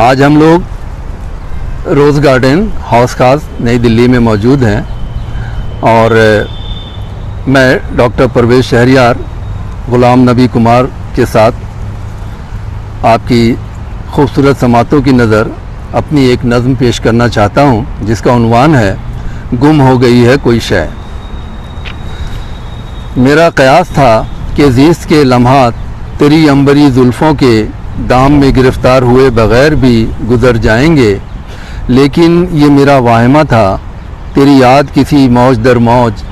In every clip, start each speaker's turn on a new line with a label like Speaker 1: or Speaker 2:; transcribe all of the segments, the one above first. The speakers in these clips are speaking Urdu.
Speaker 1: آج ہم لوگ روز گارڈن ہاؤس خاص نئی دلی میں موجود ہیں اور میں ڈاکٹر پرویز شہریار غلام نبی کمار کے ساتھ آپ کی خوبصورت سماعتوں کی نظر اپنی ایک نظم پیش کرنا چاہتا ہوں جس کا عنوان ہے گم ہو گئی ہے کوئی شے۔ میرا قیاس تھا کہ زیست کے لمحات تیری عنبری زلفوں کے دام میں گرفتار ہوئے بغیر بھی گزر جائیں گے، لیکن یہ میرا واہمہ تھا تیری یاد کسی موج در موج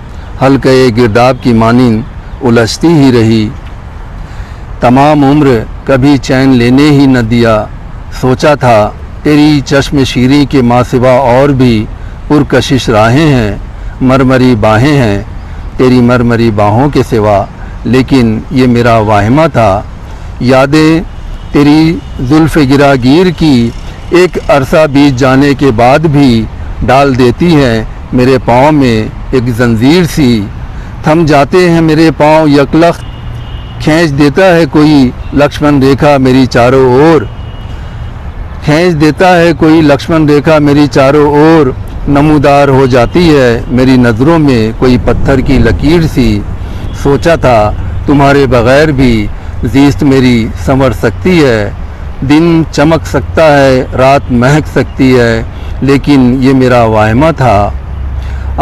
Speaker 1: حلقہ گرداب کی مانند الجھتی ہی رہی۔ تمام عمر کبھی چین لینے ہی نہ دیا، سوچا تھا تیری چشم شیریں کے ماں سوا اور بھی پرکشش راہیں ہیں، مرمری باہیں ہیں تیری مرمری باہوں کے سوا، لیکن یہ میرا واہمہ تھا۔ یادیں تیری زلف گراگیر کی ایک عرصہ بیت جانے کے بعد بھی ڈال دیتی ہیں میرے پاؤں میں ایک زنجیر سی، تھم جاتے ہیں میرے پاؤں یکلخت، کھینچ دیتا ہے کوئی لکشمن ریکھا میری چاروں اور، کھینچ دیتا ہے کوئی لکشمن ریکھا میری چاروں اور، نمودار ہو جاتی ہے میری نظروں میں کوئی پتھر کی لکیر سی۔ سوچا تھا تمہارے بغیر بھی زیست میری سنور سکتی ہے، دن چمک سکتا ہے رات مہک سکتی ہے، لیکن یہ میرا واہمہ تھا۔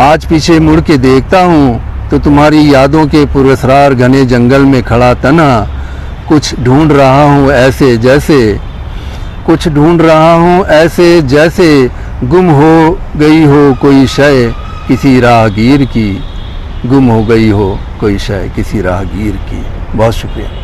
Speaker 1: آج پیچھے مڑ کے دیکھتا ہوں تو تمہاری یادوں کے پراسرار گھنے جنگل میں کھڑا تنہا کچھ ڈھونڈ رہا ہوں ایسے جیسے، کچھ ڈھونڈ رہا ہوں ایسے جیسے گم ہو گئی ہو کوئی شے کسی راہگیر کی، گم ہو گئی ہو کوئی شے کسی راہگیر کی۔ بہت شکریہ۔